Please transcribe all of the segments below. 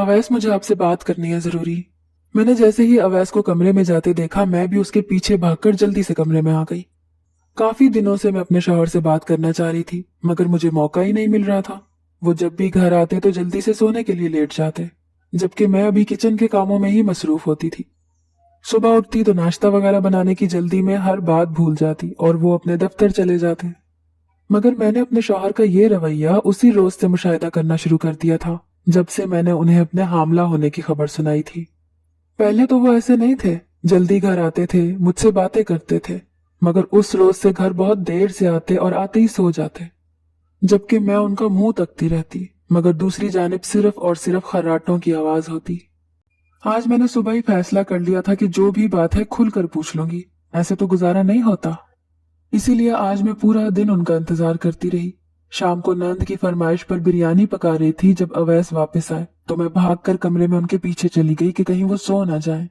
अवैस, मुझे आपसे बात करनी है जरूरी। मैंने जैसे ही अवैस को कमरे में जाते देखा, मैं भी उसके पीछे भागकर जल्दी से कमरे में आ गई। काफी दिनों से मैं अपने शौहर से बात करना चाह रही थी, मगर मुझे मौका ही नहीं मिल रहा था। वो जब भी घर आते तो जल्दी से सोने के लिए लेट जाते, जबकि मैं अभी किचन के कामों में ही मसरूफ होती थी। सुबह उठती तो नाश्ता वगैरह बनाने की जल्दी में हर बात भूल जाती और वो अपने दफ्तर चले जाते। मगर मैंने अपने शौहर का ये रवैया उसी रोज से मुशाहिदा करना शुरू कर दिया था, जब से मैंने उन्हें अपने हामला होने की खबर सुनाई थी। पहले तो वो ऐसे नहीं थे, जल्दी घर आते थे, मुझसे बातें करते थे, मगर उस रोज से घर बहुत देर से आते और आते ही सो जाते, जबकि मैं उनका मुंह तकती रहती, मगर दूसरी जानिब सिर्फ और सिर्फ खर्राटों की आवाज होती। आज मैंने सुबह ही फैसला कर लिया था कि जो भी बात है खुलकर पूछ लूंगी, ऐसे तो गुजारा नहीं होता। इसीलिए आज मैं पूरा दिन उनका इंतजार करती रही। शाम को नंद की फरमाइश पर बिरयानी पका रही थी। जब अवैस वापस आए तो मैं भागकर कमरे में उनके पीछे चली गई कि कहीं वो सो ना जाए,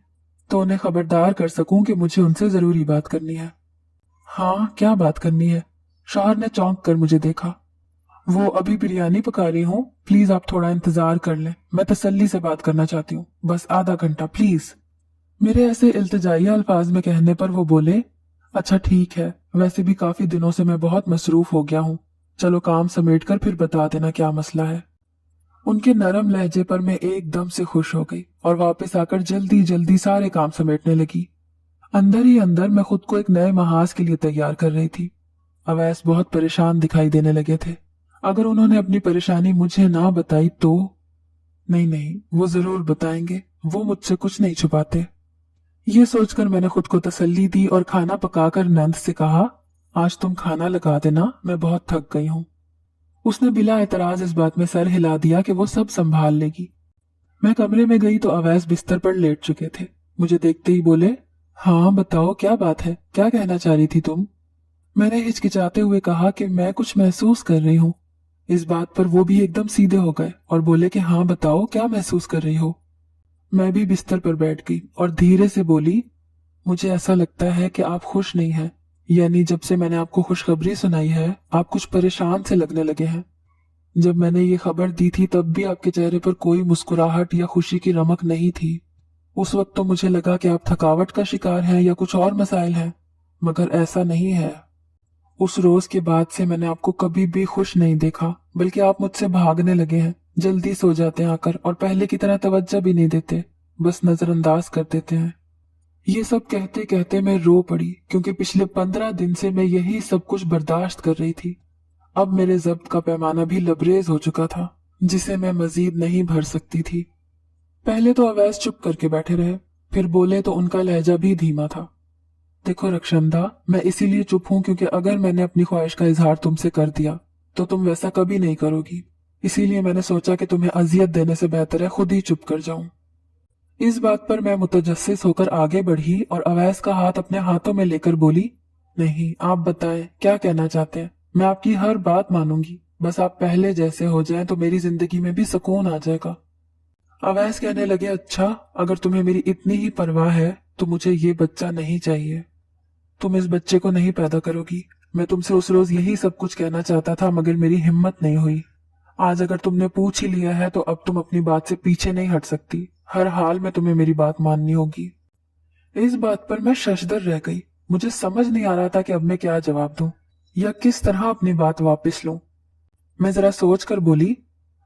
तो उन्हें खबरदार कर सकूं कि मुझे उनसे जरूरी बात करनी है। हाँ, क्या बात करनी है? शौहर ने चौंक कर मुझे देखा। वो अभी बिरयानी पका रही हूँ, प्लीज आप थोड़ा इंतजार कर लें, मैं तसल्ली से बात करना चाहती हूँ, बस आधा घंटा प्लीज। मेरे ऐसे इल्तिजाइया अल्फाज में कहने पर वो बोले, अच्छा ठीक है, वैसे भी काफी दिनों से मैं बहुत मसरूफ हो गया हूँ, चलो काम समेट कर फिर बता देना क्या मसला है। उनके नरम लहजे पर मैं एकदम से खुश हो गई और वापस आकर जल्दी जल्दी सारे काम समेटने लगी। अंदर ही अंदर मैं खुद को एक नए महाज के लिए तैयार कर रही थी। अवैस बहुत परेशान दिखाई देने लगे थे। अगर उन्होंने अपनी परेशानी मुझे ना बताई तो? नहीं नहीं, वो जरूर बताएंगे, वो मुझसे कुछ नहीं छुपाते। ये सोचकर मैंने खुद को तसल्ली दी और खाना पकाकर नंद से कहा, आज तुम खाना लगा देना, मैं बहुत थक गई हूँ। उसने बिला एतराज इस बात में सर हिला दिया कि वो सब संभाल लेगी। मैं कमरे में गई तो अवैस बिस्तर पर लेट चुके थे। मुझे देखते ही बोले, हाँ बताओ क्या बात है, क्या कहना चाह रही थी तुम? मैंने हिचकिचाते हुए कहा कि मैं कुछ महसूस कर रही हूँ। इस बात पर वो भी एकदम सीधे हो गए और बोले कि हाँ बताओ क्या महसूस कर रही हो। मैं भी बिस्तर पर बैठ गई और धीरे से बोली, मुझे ऐसा लगता है कि आप खुश नहीं हैं, यानी जब से मैंने आपको खुशखबरी सुनाई है आप कुछ परेशान से लगने लगे हैं। जब मैंने ये खबर दी थी तब भी आपके चेहरे पर कोई मुस्कुराहट या खुशी की रमक नहीं थी। उस वक्त तो मुझे लगा कि आप थकावट का शिकार हैं या कुछ और मसाइल हैं, मगर ऐसा नहीं है। उस रोज के बाद से मैंने आपको कभी भी खुश नहीं देखा, बल्कि आप मुझसे भागने लगे हैं, जल्दी सो जाते हैं आकर और पहले की तरह तवज्जो भी नहीं देते, बस नजरअंदाज कर देते हैं। ये सब कहते कहते मैं रो पड़ी, क्योंकि पिछले 15 दिन से मैं यही सब कुछ बर्दाश्त कर रही थी। अब मेरे ज़ब्त का पैमाना भी लबरेज हो चुका था, जिसे मैं मजीद नहीं भर सकती थी। पहले तो अवैस चुप करके बैठे रहे, फिर बोले तो उनका लहजा भी धीमा था। देखो रक्षंदा, मैं इसीलिए चुप हूं क्योंकि अगर मैंने अपनी ख्वाहिश का इजहार तुमसे कर दिया तो तुम वैसा कभी नहीं करोगी। इसीलिए मैंने सोचा कि तुम्हें अजियत देने से बेहतर है खुद ही चुप कर जाऊं। इस बात पर मैं मुतजस्सिस होकर आगे बढ़ी और अवैस का हाथ अपने हाथों में लेकर बोली, नहीं आप बताएं क्या कहना चाहते हैं, मैं आपकी हर बात मानूंगी, बस आप पहले जैसे हो जाएं तो मेरी जिंदगी में भी सुकून आ जाएगा। अवैस कहने लगे, अच्छा अगर तुम्हें मेरी इतनी ही परवाह है तो मुझे ये बच्चा नहीं चाहिए। तुम इस बच्चे को नहीं पैदा करोगी। मैं तुमसे उस रोज यही सब कुछ कहना चाहता था, मगर मेरी हिम्मत नहीं हुई। आज अगर तुमने पूछ ही लिया है तो अब तुम अपनी बात से पीछे नहीं हट सकती, हर हाल में तुम्हें मेरी बात माननी होगी। इस बात पर मैं शशदर रह गई। मुझे समझ नहीं आ रहा था कि अब मैं क्या जवाब दूं या किस तरह अपनी बात वापस लूं। मैं जरा सोच कर बोली,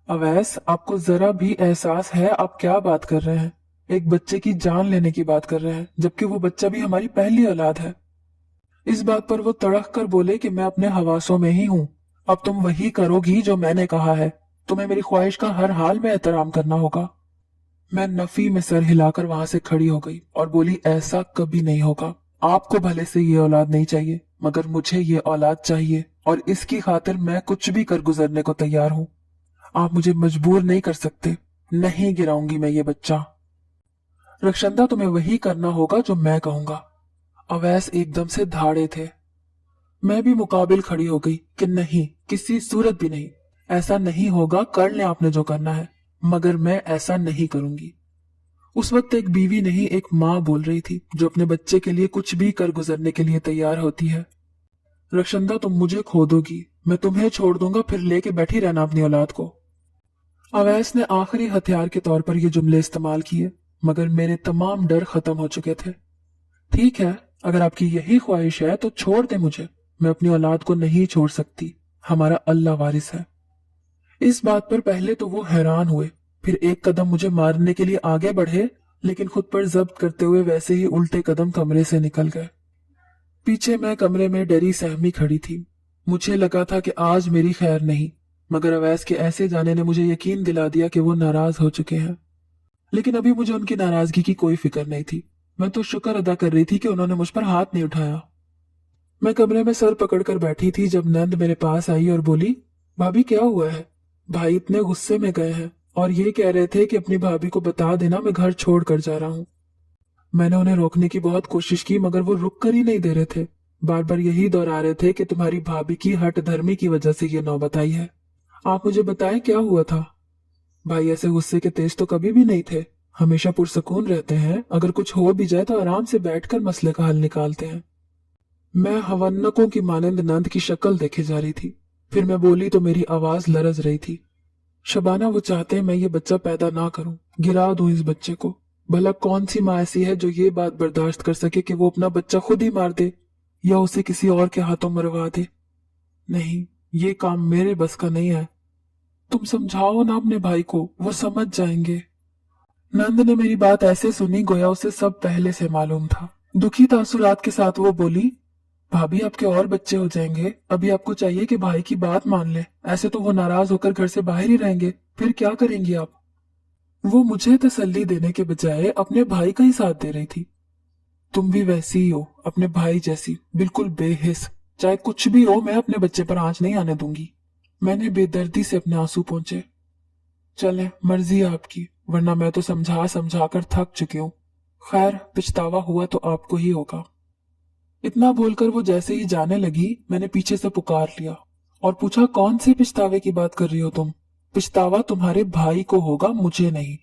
अवैस आपको जरा भी एहसास है आप क्या बात कर रहे हैं? एक बच्चे की जान लेने की बात कर रहे हैं, जबकि वो बच्चा भी हमारी पहली औलाद है। इस बात पर वो तड़क कर बोले कि मैं अपने हवासों में ही हूँ, अब तुम वही करोगी जो मैंने कहा है, तुम्हें मेरी ख्वाहिश का हर हाल में एहतराम करना होगा। मैं नफी में सर हिलाकर वहां से खड़ी हो गई और बोली, ऐसा कभी नहीं होगा। आपको भले से ये औलाद नहीं चाहिए, मगर मुझे ये औलाद चाहिए और इसकी खातिर मैं कुछ भी कर गुजरने को तैयार हूँ। आप मुझे मजबूर नहीं कर सकते, नहीं गिराऊंगी मैं ये बच्चा। रक्षंदा तुम्हें वही करना होगा जो मैं कहूंगा। अवैस एकदम से धाड़े थे। मैं भी मुकाबिल खड़ी हो गई कि नहीं, किसी सूरत भी नहीं, ऐसा नहीं होगा, कर ले आपने जो करना है, मगर मैं ऐसा नहीं करूंगी। उस वक्त एक बीवी नहीं एक माँ बोल रही थी, जो अपने बच्चे के लिए कुछ भी कर गुजरने के लिए तैयार होती है। रक्षंदा तुम मुझे खो दोगी, मैं तुम्हें छोड़ दूंगा, फिर लेके बैठी रहना अपनी औलाद को। अवैस ने आखिरी हथियार के तौर पर ये जुमले इस्तेमाल किए, मगर मेरे तमाम डर खत्म हो चुके थे। ठीक है, अगर आपकी यही ख्वाहिश है तो छोड़ दे मुझे, मैं अपनी औलाद को नहीं छोड़ सकती, हमारा अल्लाह वारिस है। इस बात पर पहले तो वो हैरान हुए, फिर एक कदम मुझे मारने के लिए आगे बढ़े, लेकिन खुद पर जब्त करते हुए वैसे ही उल्टे कदम कमरे से निकल गए। पीछे मैं कमरे में डरी सहमी खड़ी थी। मुझे लगा था कि आज मेरी खैर नहीं, मगर अवैस के ऐसे जाने ने मुझे यकीन दिला दिया कि वो नाराज हो चुके हैं। लेकिन अभी मुझे उनकी नाराजगी की कोई फिक्र नहीं थी। मैं तो शुक्र अदा कर रही थी कि उन्होंने मुझ पर हाथ नहीं उठाया। मैं कमरे में सर पकड़कर बैठी थी जब नंद मेरे पास आई और बोली, भाभी क्या हुआ है? भाई इतने गुस्से में गए हैं और ये कह रहे थे कि अपनी भाभी को बता देना मैं घर छोड़ कर जा रहा हूँ। मैंने उन्हें रोकने की बहुत कोशिश की, मगर वो रुक कर ही नहीं दे रहे थे। बार बार यही दोहरा रहे थे कि तुम्हारी भाभी की हट धर्मी की वजह से ये नौबत आई है। आप मुझे बताएं क्या हुआ था? भाई ऐसे गुस्से के तेज तो कभी भी नहीं थे, हमेशा पुरसकून रहते हैं। अगर कुछ हो भी जाए तो आराम से बैठकर मसले का हल निकालते हैं। मैं हवन्नकों की मानंद नंद की शक्ल देखे जा रही थी। फिर मैं बोली तो मेरी आवाज लरज रही थी। शबाना, वो चाहते हैं मैं ये बच्चा पैदा ना करूं, गिरा दूं इस बच्चे को। भला कौन सी माँ ऐसी है जो ये बात बर्दाश्त कर सके कि वो अपना बच्चा खुद ही मार दे या उसे किसी और के हाथों मरवा दे? नहीं, ये काम मेरे बस का नहीं है। तुम समझाओ ना अपने भाई को, वो समझ जाएंगे। नंद ने मेरी बात ऐसे सुनी गोया उसे सब पहले से मालूम था। दुखी तासुरात के साथ वो बोली, भाभी आपके और बच्चे हो जाएंगे, अभी आपको चाहिए कि भाई की बात मान ले। ऐसे तो वो नाराज होकर घर से बाहर ही रहेंगे, फिर क्या करेंगी आप? वो मुझे तसल्ली देने के बजाय अपने भाई का ही साथ दे रही थी। तुम भी वैसी ही हो, अपने भाई जैसी, बिल्कुल बेहिस। चाहे कुछ भी हो, मैं अपने बच्चे पर आंच नहीं आने दूंगी। मैंने बेदर्दी से अपने आंसू पोंछे। चले, मर्जी है आपकी, वरना मैं तो समझा समझा कर थक चुकी हूँ। खैर, पछतावा हुआ तो आपको ही होगा। इतना बोलकर वो जैसे ही जाने लगी, मैंने पीछे से पुकार लिया और पूछा, कौन से पछतावे की बात कर रही हो तुम? पछतावा तुम्हारे भाई को होगा, मुझे नहीं।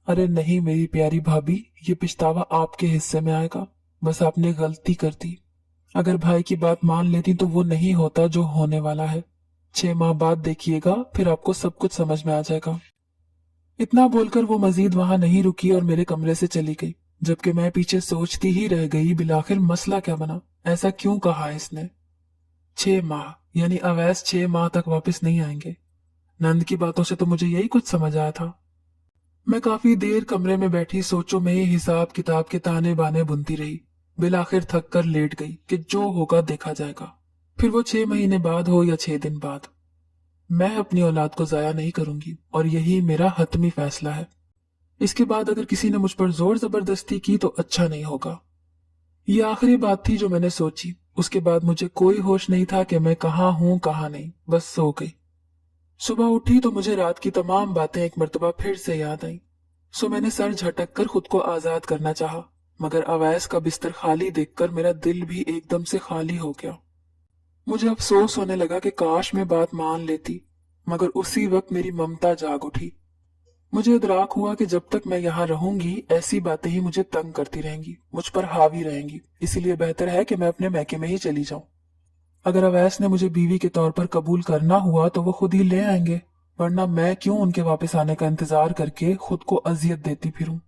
अरे नहीं मेरी प्यारी भाभी, ये पछतावा आपके हिस्से में आएगा। बस आपने गलती कर दी। अगर भाई की बात मान लेती तो वो नहीं होता जो होने वाला है। 6 माह बाद देखिएगा, फिर आपको सब कुछ समझ में आ जाएगा। इतना बोलकर वो मजीद वहां नहीं रुकी और मेरे कमरे से चली गई, जबकि मैं पीछे सोचती ही रह गई, बिलाखिर मसला क्या बना? ऐसा क्यों कहा इसने? 6 माह, यानी अवैस 6 माह तक वापस नहीं आएंगे। नंद की बातों से तो मुझे यही कुछ समझ आया था। मैं काफी देर कमरे में बैठी सोचों में ही हिसाब किताब के ताने बाने बुनती रही। बिलाखिर थक कर लेट गई कि जो होगा देखा जाएगा, फिर वो 6 महीने बाद हो या 6 दिन बाद। मैं अपनी औलाद को जाया नहीं करूंगी और यही मेरा हतमी फैसला है। इसके बाद अगर किसी ने मुझ पर जोर जबरदस्ती की तो अच्छा नहीं होगा। ये आखिरी बात थी जो मैंने सोची। उसके बाद मुझे कोई होश नहीं था कि मैं कहाँ हूं कहाँ नहीं, बस सो गई। सुबह उठी तो मुझे रात की तमाम बातें एक मर्तबा फिर से याद आईं। सो मैंने सर झटक कर खुद को आजाद करना चाहा, मगर अवैस का बिस्तर खाली देखकर मेरा दिल भी एकदम से खाली हो गया। मुझे अफसोस होने लगा कि काश मैं बात मान लेती, मगर उसी वक्त मेरी ममता जाग उठी। मुझे इदराक हुआ कि जब तक मैं यहाँ रहूंगी ऐसी बातें ही मुझे तंग करती रहेंगी, मुझ पर हावी रहेंगी। इसीलिए बेहतर है कि मैं अपने मैके में ही चली जाऊं। अगर अवैस ने मुझे बीवी के तौर पर कबूल करना हुआ तो वो खुद ही ले आएंगे, वरना मैं क्यों उनके वापस आने का इंतजार करके खुद को अजियत देती फिरूं।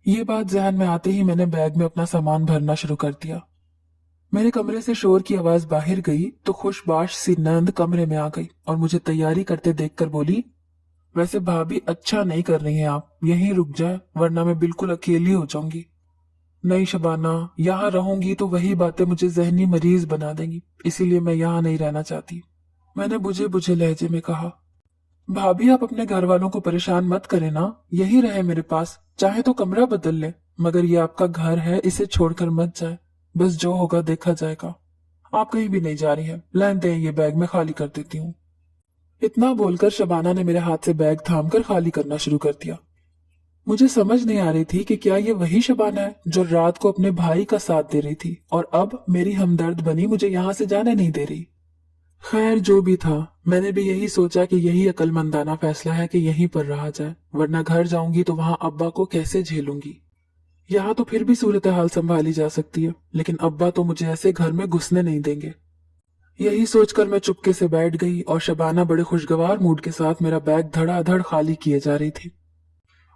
ये बात जहन में आते ही मैंने बैग में अपना सामान भरना शुरू कर दिया। मेरे कमरे से शोर की आवाज बाहर गई तो खुशबाश सी नंद कमरे में आ गई और मुझे तैयारी करते देखकर बोली, वैसे भाभी अच्छा नहीं कर रही हैं आप, यहीं रुक जाए वरना मैं बिल्कुल अकेली हो जाऊंगी। नहीं शबाना, यहाँ रहूंगी तो वही बातें मुझे जहनी मरीज बना देंगी, इसीलिए मैं यहाँ नहीं रहना चाहती। मैंने बुझे बुझे लहजे में कहा, भाभी आप अपने घर वालों को परेशान मत करें ना, यही रहे मेरे पास, चाहे तो कमरा बदल ले, मगर ये आपका घर है, इसे छोड़कर मत जाए। बस जो होगा देखा जाएगा। आप कहीं भी नहीं जा रही हैं, लाइन दें ये बैग मैं खाली कर देती हूँ। इतना बोलकर शबाना ने मेरे हाथ से बैग थामकर खाली करना शुरू कर दिया। मुझे समझ नहीं आ रही थी कि क्या ये वही शबाना है जो रात को अपने भाई का साथ दे रही थी और अब मेरी हमदर्द बनी मुझे यहाँ से जाने नहीं दे रही। खैर जो भी था, मैंने भी यही सोचा कि यही अक्लमंदाना फैसला है कि यहीं पर रहा जाए, वरना घर जाऊंगी तो वहां अब्बा को कैसे झेलूंगी। यहाँ तो फिर भी सूरत हाल संभाली जा सकती है, लेकिन अब्बा तो मुझे ऐसे घर में घुसने नहीं देंगे। यही सोचकर मैं चुपके से बैठ गई और शबाना बड़े खुशगवार मूड के साथ मेरा बैग धड़ाधड़ खाली किए जा रही थी।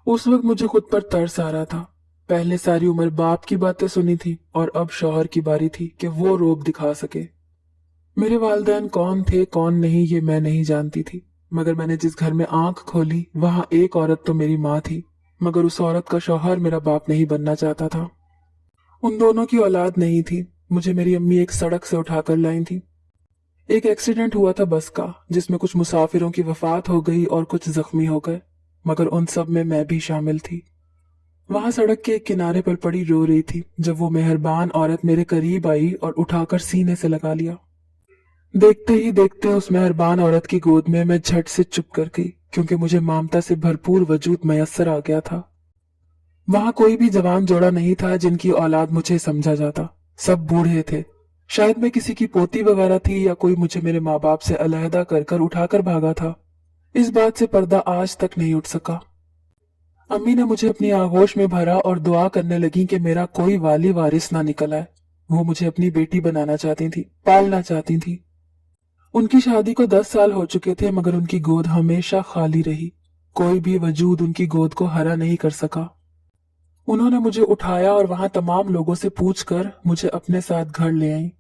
उस वक्त मुझे खुद पर तरस आ रहा था। पहले सारी उम्र बाप की बातें सुनी थी और अब शौहर की बारी थी कि वो रोब दिखा सके। मेरे वालिदैन कौन थे कौन नहीं ये मैं नहीं जानती थी, मगर मैंने जिस घर में आंख खोली वहां एक औरत तो मेरी माँ थी, मगर उस औरत का शौहर मेरा बाप नहीं बनना चाहता था। उन दोनों की औलाद नहीं थी। मुझे मेरी अम्मी एक सड़क से उठाकर लाई थी। एक एक्सीडेंट हुआ था बस का, जिसमें कुछ मुसाफिरों की वफात हो गई और कुछ जख्मी हो गए, मगर उन सब में मैं भी शामिल थी। वहां सड़क के एक किनारे पर पड़ी रो रही थी जब वो मेहरबान औरत मेरे करीब आई और उठाकर सीने से लगा लिया। देखते ही देखते उस मेहरबान औरत की गोद में मैं झट से चुप कर गई, क्योंकि मुझे ममता से भरपूर वजूद मयस्सर आ गया था। वहां कोई भी जवान जोड़ा नहीं था जिनकी औलाद मुझे समझा जाता। सब बूढ़े थे। शायद मैं किसी की पोती वगैरह थी या कोई मुझे मेरे माँ बाप से अलहदा कर कर उठाकर भागा था। इस बात से पर्दा आज तक नहीं उठ सका। अम्मी ने मुझे अपनी आगोश में भरा और दुआ करने लगी कि मेरा कोई वाली वारिस ना निकल आए। वो मुझे अपनी बेटी बनाना चाहती थी, पालना चाहती थी। उनकी शादी को 10 साल हो चुके थे, मगर उनकी गोद हमेशा खाली रही। कोई भी वजूद उनकी गोद को हरा नहीं कर सका। उन्होंने मुझे उठाया और वहां तमाम लोगों से पूछकर मुझे अपने साथ घर ले आई।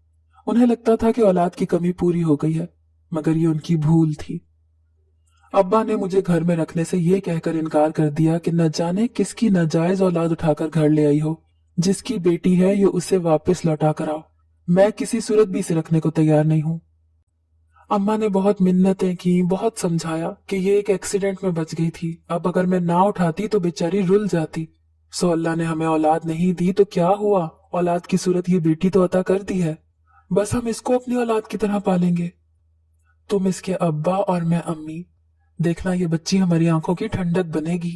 उन्हें लगता था कि औलाद की कमी पूरी हो गई है, मगर ये उनकी भूल थी। अब्बा ने मुझे घर में रखने से ये कहकर इनकार कर दिया कि न जाने किसकी नाजायज औलाद उठाकर घर ले आई हो। जिसकी बेटी है ये उसे वापस लौटा कर आओ। मैं किसी सूरत भी इसे रखने को तैयार नहीं हूँ। अम्मा ने बहुत मिन्नतें की, बहुत समझाया कि ये एक एक्सीडेंट में बच गई थी। अब अगर मैं ना उठाती तो बेचारी रुल जाती। सो अल्लाह ने हमें औलाद नहीं दी तो क्या हुआ, औलाद की सूरत ये बेटी तो अता कर दी है। बस हम इसको अपनी औलाद की तरह पालेंगे। तुम इसके अब्बा और मैं अम्मी। देखना ये बच्ची हमारी आंखों की ठंडक बनेगी।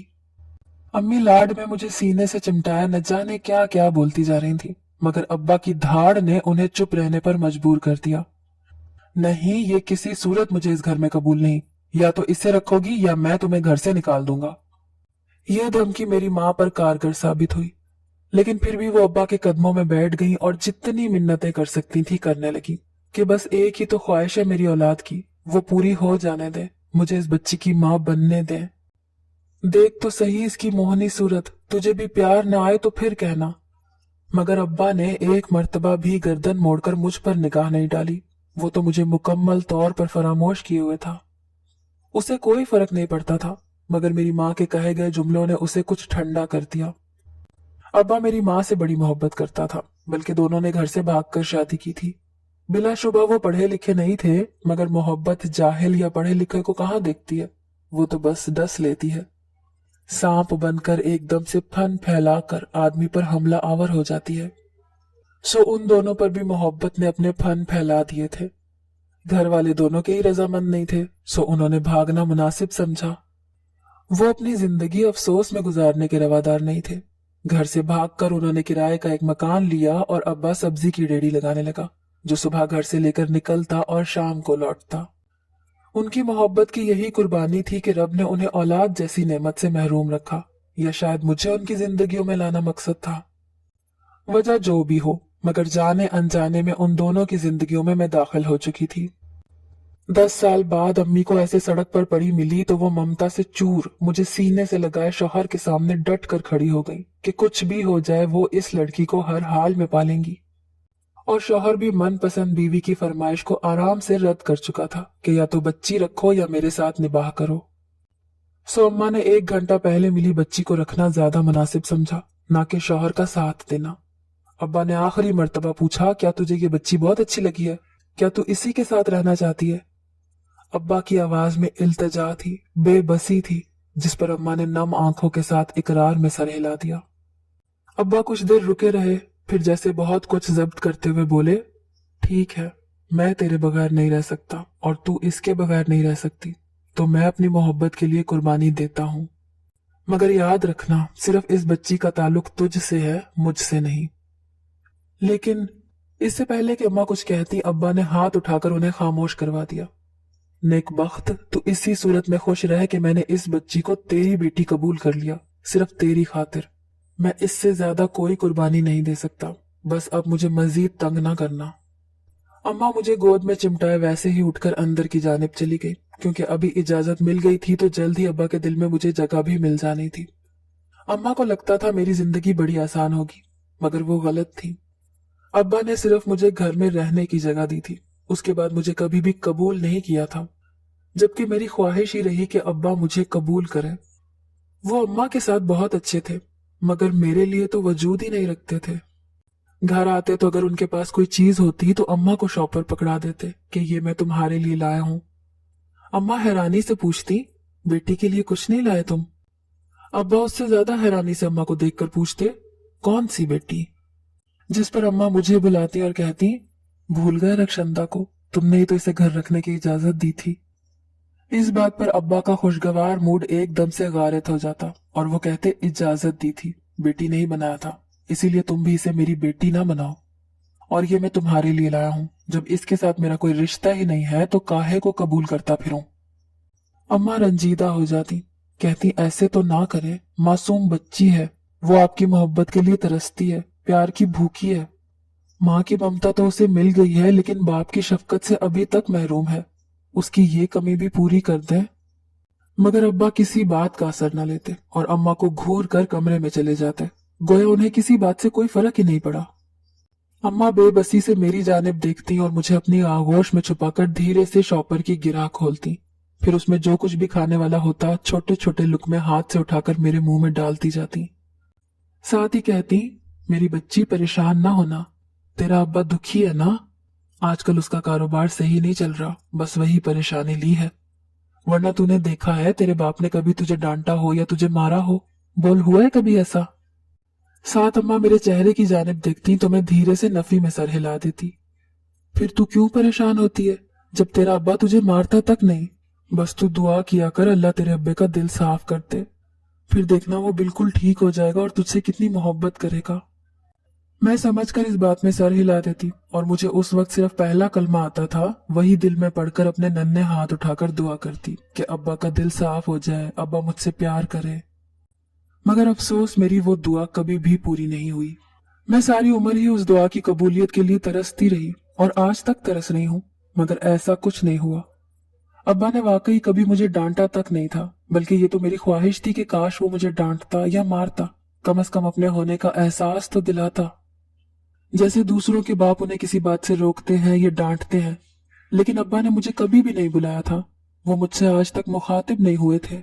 अम्मी लाड में मुझे सीने से चिमटाया न जाने क्या क्या बोलती जा रही थी, मगर अब्बा की धाड़ ने उन्हें चुप रहने पर मजबूर कर दिया। नहीं, ये किसी सूरत मुझे इस घर में कबूल नहीं। या तो इसे रखोगी या मैं तुम्हें घर से निकाल दूंगा। यह धमकी मेरी माँ पर कारगर साबित हुई, लेकिन फिर भी वो अब्बा के कदमों में बैठ गई और जितनी मिन्नतें कर सकती थी करने लगी कि बस एक ही तो ख्वाहिश है मेरी औलाद की, वो पूरी हो जाने दे। मुझे इस बच्ची की माँ बनने दे। देख तो सही इसकी मोहनी सूरत, तुझे भी प्यार न आए तो फिर कहना। मगर अब्बा ने एक मर्तबा भी गर्दन मोड़कर मुझ पर निगाह नहीं डाली। वो तो मुझे मुकम्मल तौर पर फरामोश किए हुए था। उसे कोई फर्क नहीं पड़ता था, मगर मेरी माँ के कहे गए जुमलों ने उसे कुछ ठंडा कर दिया। अब्बा मेरी माँ से बड़ी मोहब्बत करता था, बल्कि दोनों ने घर से भागकर शादी की थी। बिलाशुबा वो पढ़े लिखे नहीं थे, मगर मोहब्बत जाहिल या पढ़े लिखे को कहाँ देखती है। वो तो बस डस लेती है। सांप बनकर एकदम से फन फैलाकर आदमी पर हमला आवर हो जाती है। सो उन दोनों पर भी मोहब्बत ने अपने फन फैला दिए थे। घर वाले दोनों के ही रजामंद नहीं थे, सो उन्होंने भागना मुनासिब समझा। वो अपनी जिंदगी अफसोस में गुजारने के रवादार नहीं थे। घर से भागकर उन्होंने किराए का एक मकान लिया और अब्बा सब्जी की रेडी लगाने लगा, जो सुबह घर से लेकर निकलता और शाम को लौटता। उनकी मोहब्बत की यही कुर्बानी थी कि रब ने उन्हें औलाद जैसी नेमत से महरूम रखा, या शायद मुझे उनकी जिंदगियों में लाना मकसद था। वजह जो भी हो, मगर जाने अनजाने में उन दोनों की जिंदगियों में मैं दाखिल हो चुकी थी। 10 साल बाद अम्मी को ऐसे सड़क पर पड़ी मिली तो वो ममता से चूर मुझे सीने से लगाए शौहर के सामने डट कर खड़ी हो गई कि कुछ भी हो जाए वो इस लड़की को हर हाल में पालेंगी। और शौहर भी मनपसंद बीवी की फरमाइश को आराम से रद्द कर चुका था कि या तो बच्ची रखो या मेरे साथ निबाह करो। सो अम्मा ने 1 घंटा पहले मिली बच्ची को रखना ज्यादा मुनासिब समझा, ना कि शौहर का साथ देना। अब्बा ने आखिरी मर्तबा पूछा, क्या तुझे ये बच्ची बहुत अच्छी लगी है? क्या तू इसी के साथ रहना चाहती है? अब्बा की आवाज में इल्तजा थी, बेबसी थी, जिस पर अम्मा ने नम आंखों के साथ इकरार में सर हिला दिया। अब्बा कुछ देर रुके रहे, फिर जैसे बहुत कुछ जब्त करते हुए बोले, ठीक है, मैं तेरे बगैर नहीं रह सकता और तू इसके बगैर नहीं रह सकती, तो मैं अपनी मोहब्बत के लिए कुर्बानी देता हूँ। मगर याद रखना, सिर्फ इस बच्ची का ताल्लुक तुझसे है, मुझसे नहीं। लेकिन इससे पहले कि अम्मा कुछ कहती, अब्बा ने हाथ उठाकर उन्हें खामोश करवा दिया। नेक बख्त, तू इसी सूरत में खुश रह कि मैंने इस बच्ची को तेरी बेटी कबूल कर लिया, सिर्फ तेरी खातिर। मैं इससे ज्यादा कोई कुर्बानी नहीं दे सकता। बस अब मुझे मजीद तंग ना करना। अम्मा मुझे गोद में चिमटाए वैसे ही उठकर अंदर की जानिब चली गई, क्योंकि अभी इजाजत मिल गई थी तो जल्द ही अब्बा के दिल में मुझे जगह भी मिल जानी थी। अम्मा को लगता था मेरी जिंदगी बड़ी आसान होगी, मगर वो गलत थी। अब्बा ने सिर्फ मुझे घर में रहने की जगह दी थी, उसके बाद मुझे कभी भी कबूल नहीं किया था, जबकि मेरी ख्वाहिश ही रही कि अब्बा मुझे कबूल करें। वो अम्मा के साथ बहुत अच्छे थे, मगर मेरे लिए तो वजूद ही नहीं रखते थे। घर आते तो अगर उनके पास कोई चीज होती तो अम्मा को शॉपर पकड़ा देते कि ये मैं तुम्हारे लिए लाया हूं। अम्मा हैरानी से पूछती, बेटी के लिए कुछ नहीं लाए तुम? अब्बा उससे ज्यादा हैरानी से अम्मा को देखकर पूछते, कौन सी बेटी? जिस पर अम्मा मुझे बुलाती और कहती, भूल गए रक्षंदा को, तुमने ही तो इसे घर रखने की इजाजत दी थी। इस बात पर अब्बा का खुशगवार मूड एकदम से गारित हो जाता और वो कहते, इजाजत दी थी, बेटी नहीं बनाया था, इसीलिए तुम भी इसे मेरी बेटी ना बनाओ, और ये मैं तुम्हारे लिए लाया हूं। जब इसके साथ मेरा कोई रिश्ता ही नहीं है तो काहे को कबूल करता फिरूं? अम्मा रंजीदा हो जाती, कहती, ऐसे तो ना करे, मासूम बच्ची है, वो आपकी मोहब्बत के लिए तरसती है, प्यार की भूखी है। माँ की ममता तो उसे मिल गई है, लेकिन बाप की शफकत से अभी तक महरूम है, उसकी ये कमी भी पूरी कर दें। मगर अब्बा किसी बात का असर न लेते और अम्मा को घूर कर कमरे में चले जाते, गोया उन्हें किसी बात से कोई फर्क ही नहीं पड़ा। अम्मा बेबसी से मेरी जानिब देखती और मुझे अपनी आगोश में छुपाकर धीरे से शॉपर की गिरा खोलती, फिर उसमें जो कुछ भी खाने वाला होता छोटे छोटे लुकमे हाथ से उठाकर मेरे मुंह में डालती जाती। साथ ही कहती, मेरी बच्ची परेशान ना होना, तेरा अब्बा दुखी है ना, आजकल उसका कारोबार सही नहीं चल रहा, बस वही परेशानी ली है, वरना तूने देखा है तेरे बाप ने कभी तुझे डांटा हो या तुझे मारा हो? बोल, हुआ है कभी ऐसा? साथ अम्मा मेरे चेहरे की जानिब देखती तो मैं धीरे से नफी में सर हिला देती। फिर तू क्यों परेशान होती है, जब तेरा अब्बा तुझे मारता तक नहीं? बस तू दुआ किया कर अल्लाह तेरे अब्बे का दिल साफ कर दे, फिर देखना वो बिल्कुल ठीक हो जाएगा और तुझसे कितनी मोहब्बत करेगा। मैं समझकर इस बात में सर हिला देती और मुझे उस वक्त सिर्फ पहला कलमा आता था, वही दिल में पढ़कर अपने नन्हे हाथ उठाकर दुआ करती कि अब्बा का दिल साफ हो जाए, अब्बा मुझसे प्यार करे। मगर अफसोस मेरी वो दुआ कभी भी पूरी नहीं हुई। मैं सारी उम्र ही उस दुआ की कबूलियत के लिए तरसती रही और आज तक तरस रही हूँ, मगर ऐसा कुछ नहीं हुआ। अब्बा ने वाकई कभी मुझे डांटा तक नहीं था, बल्कि ये तो मेरी ख्वाहिश थी कि काश वो मुझे डांटता या मारता, कम से कम अपने होने का एहसास तो दिलाता। जैसे दूसरों के बाप उन्हें किसी बात से रोकते हैं या डांटते हैं, लेकिन अब्बा ने मुझे कभी भी नहीं बुलाया था, वो मुझसे आज तक मुखातिब नहीं हुए थे।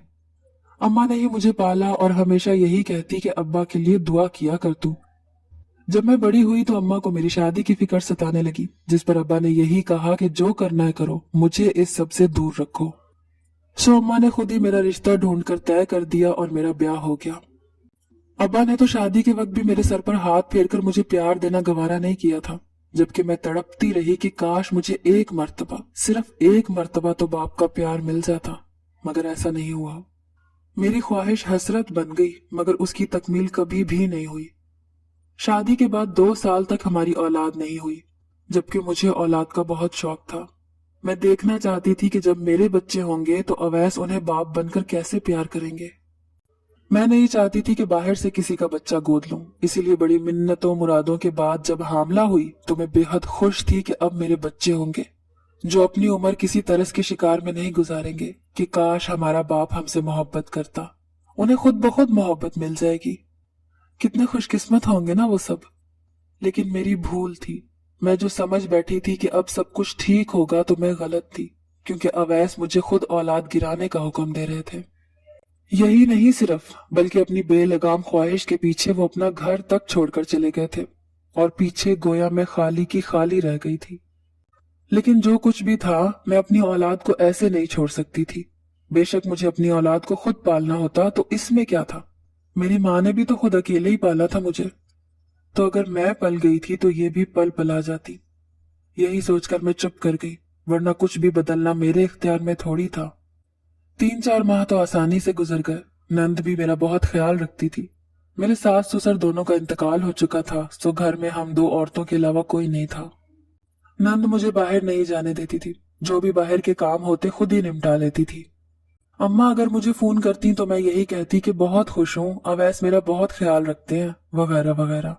अम्मा ने ही मुझे पाला और हमेशा यही कहती कि अब्बा के लिए दुआ किया कर तू। जब मैं बड़ी हुई तो अम्मा को मेरी शादी की फिक्र सताने लगी, जिस पर अब्बा ने यही कहा कि जो करना है करो, मुझे इस सब से दूर रखो। सो अम्मा ने खुद ही मेरा रिश्ता ढूंढ कर तय कर दिया और मेरा ब्याह हो गया। अब्बा ने तो शादी के वक्त भी मेरे सर पर हाथ फेरकर मुझे प्यार देना गवारा नहीं किया था, जबकि मैं तड़पती रही कि काश मुझे एक मर्तबा, सिर्फ एक मर्तबा तो बाप का प्यार मिल जाता, मगर ऐसा नहीं हुआ। मेरी ख्वाहिश हसरत बन गई, मगर उसकी तकमील कभी भी नहीं हुई। शादी के बाद 2 साल तक हमारी औलाद नहीं हुई, जबकि मुझे औलाद का बहुत शौक था। मैं देखना चाहती थी कि जब मेरे बच्चे होंगे तो अवैस उन्हें बाप बनकर कैसे प्यार करेंगे। मैं नहीं चाहती थी कि बाहर से किसी का बच्चा गोद लूं, इसीलिए बड़ी मिन्नतों मुरादों के बाद जब हामला हुई तो मैं बेहद खुश थी कि अब मेरे बच्चे होंगे जो अपनी उम्र किसी तरस के शिकार में नहीं गुजारेंगे कि काश हमारा बाप हमसे मोहब्बत करता, उन्हें खुद ब खुद मोहब्बत मिल जाएगी। कितने खुशकिस्मत होंगे ना वो सब। लेकिन मेरी भूल थी, मैं जो समझ बैठी थी कि अब सब कुछ ठीक होगा तो मैं गलत थी, क्योंकि अवैस मुझे खुद औलाद गिराने का हुक्म दे रहे थे। यही नहीं सिर्फ, बल्कि अपनी बेलगाम ख्वाहिश के पीछे वो अपना घर तक छोड़कर चले गए थे और पीछे गोया मैं खाली की खाली रह गई थी। लेकिन जो कुछ भी था, मैं अपनी औलाद को ऐसे नहीं छोड़ सकती थी। बेशक मुझे अपनी औलाद को खुद पालना होता तो इसमें क्या था, मेरी माँ ने भी तो खुद अकेले ही पाला था मुझे, तो अगर मैं पल गई थी तो ये भी पल पला जाती। यही सोचकर मैं चुप कर गई, वरना कुछ भी बदलना मेरे इख्तियार में थोड़ी था। 3-4 माह तो आसानी से गुजर गए। नंद भी मेरा बहुत ख्याल रखती थी। मेरे सास ससुर दोनों का इंतकाल हो चुका था, तो घर में हम 2 औरतों के अलावा कोई नहीं था। नंद मुझे बाहर नहीं जाने देती थी, जो भी बाहर के काम होते खुद ही निपटा लेती थी। अम्मा अगर मुझे फोन करती तो मैं यही कहती कि बहुत खुश हूँ, अवैस मेरा बहुत ख्याल रखते हैं, वगैरह वगैरह।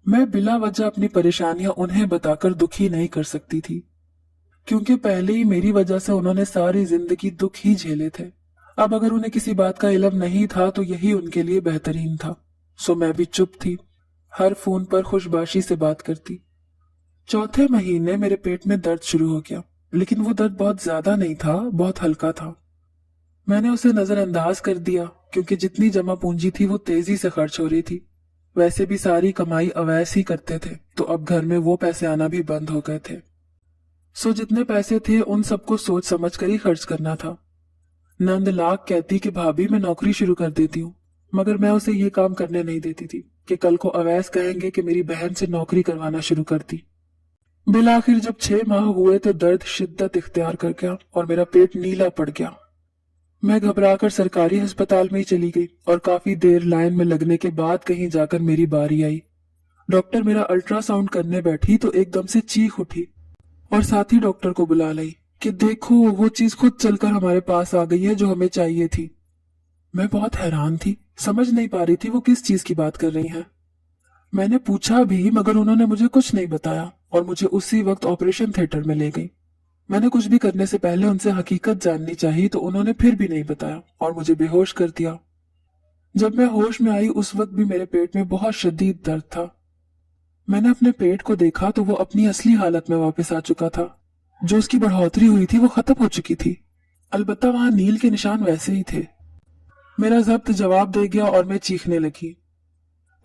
मैं बिला वजह अपनी परेशानियां उन्हें बताकर दुखी नहीं कर सकती थी, क्योंकि पहले ही मेरी वजह से उन्होंने सारी जिंदगी दुख ही झेले थे। अब अगर उन्हें किसी बात का इल्म नहीं था तो यही उनके लिए बेहतरीन था। सो मैं भी चुप थी, हर फोन पर खुशबाशी से बात करती। चौथे महीने मेरे पेट में दर्द शुरू हो गया, लेकिन वो दर्द बहुत ज्यादा नहीं था, बहुत हल्का था। मैंने उसे नजरअंदाज कर दिया, क्योंकि जितनी जमा पूंजी थी वो तेजी से खर्च हो रही थी। वैसे भी सारी कमाई अवैस ही करते थे, तो अब घर में वो पैसे आना भी बंद हो गए थे। सो जितने पैसे थे उन सबको सोच समझ कर ही खर्च करना था। नंद लाख कहती कि भाभी मैं नौकरी शुरू कर देती हूँ, मगर मैं उसे ये काम करने नहीं देती थी कि कल को अवैस कहेंगे कि मेरी बहन से नौकरी करवाना शुरू कर दी। बिलाखिर जब 6 माह हुए तो दर्द शिद्दत इख्तियार कर गया और मेरा पेट नीला पड़ गया। मैं घबराकर सरकारी अस्पताल में ही चली गई और काफी देर लाइन में लगने के बाद कहीं जाकर मेरी बारी आई। डॉक्टर मेरा अल्ट्रासाउंड करने बैठी तो एकदम से चीख उठी और साथ ही डॉक्टर को बुला लाई कि देखो वो चीज खुद चलकर हमारे पास आ गई है जो हमें चाहिए थी। मैं बहुत हैरान थी, समझ नहीं पा रही थी वो किस चीज की बात कर रही हैं। मैंने पूछा भी मगर उन्होंने मुझे कुछ नहीं बताया और मुझे उसी वक्त ऑपरेशन थिएटर में ले गई। मैंने कुछ भी करने से पहले उनसे हकीकत जाननी चाहिए तो उन्होंने फिर भी नहीं बताया और मुझे बेहोश कर दिया। जब मैं होश में आई उस वक्त भी मेरे पेट में बहुत शदीद दर्द था। मैंने अपने पेट को देखा तो वो अपनी असली हालत में वापस आ चुका था। जो उसकी बढ़ोतरी हुई थी वो खत्म हो चुकी थी, अलबत्ता वहां नील के निशान वैसे ही थे। मेरा जब्त जवाब दे गया और मैं चीखने लगी।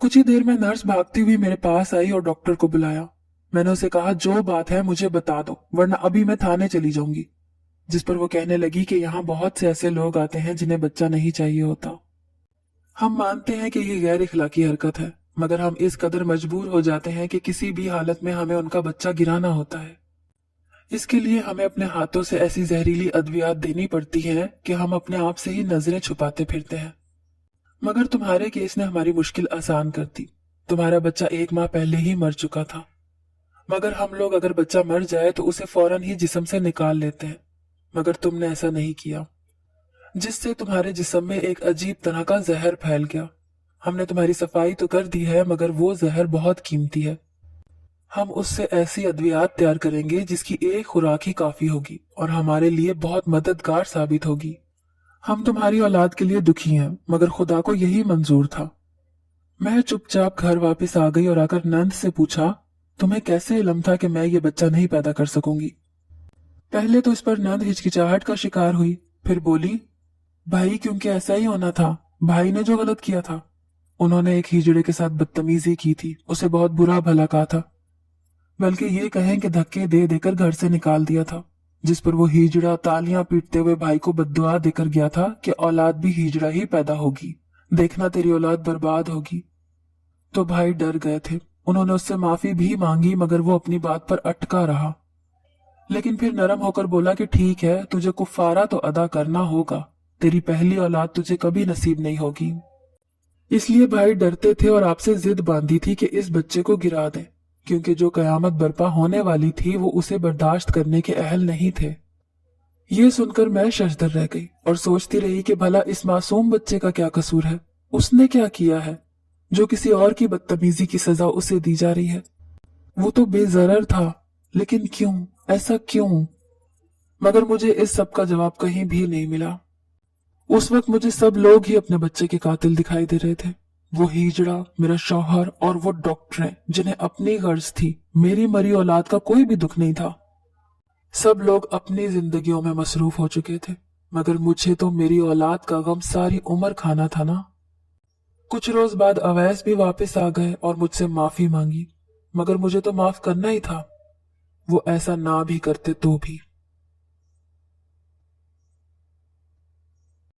कुछ ही देर में नर्स भागती हुई मेरे पास आई और डॉक्टर को बुलाया। मैंने उसे कहा जो बात है मुझे बता दो, वरना अभी मैं थाने चली जाऊंगी। जिस पर वो कहने लगी कि यहाँ बहुत से ऐसे लोग आते हैं जिन्हें बच्चा नहीं चाहिए होता। हम मानते हैं कि ये गैर इखलाकी हरकत है, मगर हम इस कदर मजबूर हो जाते हैं कि किसी भी हालत में हमें उनका बच्चा गिराना होता है। इसके लिए हमें अपने हाथों से ऐसी जहरीली अद्वियात देनी पड़ती हैं कि हम अपने आप से ही नजरें छुपाते फिरते हैं। मगर तुम्हारे केस ने हमारी मुश्किल आसान कर दी। तुम्हारा बच्चा 1 माह पहले ही मर चुका था, मगर हम लोग अगर बच्चा मर जाए तो उसे फौरन ही जिस्म से निकाल लेते हैं, मगर तुमने ऐसा नहीं किया, जिससे तुम्हारे जिस्म में एक अजीब तरह का जहर फैल गया। हमने तुम्हारी सफाई तो कर दी है, मगर वो जहर बहुत कीमती है। हम उससे ऐसी अद्वियात तैयार करेंगे जिसकी एक खुराक ही काफी होगी और हमारे लिए बहुत मददगार साबित होगी। हम तुम्हारी औलाद के लिए दुखी हैं, मगर खुदा को यही मंजूर था। मैं चुपचाप घर वापस आ गई और आकर नंद से पूछा, तुम्हें कैसे इल्म था कि मैं ये बच्चा नहीं पैदा कर सकूंगी? पहले तो इस पर नंद हिचकिचाहट का शिकार हुई, फिर बोली, भाई क्योंकि ऐसा ही होना था, भाई ने जो गलत किया था। उन्होंने एक हिजड़े के साथ बदतमीजी की थी, उसे बहुत बुरा भला कहा था, बल्कि ये कहें कि धक्के दे देकर घर से निकाल दिया था। जिस पर वो हिजड़ा तालियां पीटते हुए भाई को बद्दुआ देकर गया था कि औलाद भी हिजड़ा ही पैदा होगी, देखना तेरी औलाद बर्बाद होगी। तो भाई डर गए थे। उन्होंने उससे माफी भी मांगी, मगर वो अपनी बात पर अटका रहा। लेकिन फिर नरम होकर बोला कि ठीक है, तुझे कुफारा तो अदा करना होगा, तेरी पहली औलाद तुझे कभी नसीब नहीं होगी। इसलिए भाई डरते थे और आपसे जिद बांधी थी कि इस बच्चे को गिरा दें, क्योंकि जो कयामत बर्पा होने वाली थी वो उसे बर्दाश्त करने के अहल नहीं थे। ये सुनकर मैं शशदर रह गई और सोचती रही कि भला इस मासूम बच्चे का क्या कसूर है, उसने क्या किया है जो किसी और की बदतमीजी की सजा उसे दी जा रही है। वो तो बेजरर था, लेकिन क्यों, ऐसा क्यों? मगर मुझे इस सब का जवाब कहीं भी नहीं मिला। उस वक्त मुझे सब लोग ही अपने बच्चे के कातिल दिखाई दे रहे थे। वो हिजड़ा, मेरा शौहर और वो डॉक्टर जिन्हें अपनी गर्ज थी, मेरी मरी औलाद का कोई भी दुख नहीं था। सब लोग अपनी जिंदगियों में मसरूफ हो चुके थे, मगर मुझे तो मेरी औलाद का गम सारी उम्र खाना था ना। कुछ रोज बाद अवैस भी वापस आ गए और मुझसे माफी मांगी, मगर मुझे तो माफ करना ही था। वो ऐसा ना भी करते तो भी।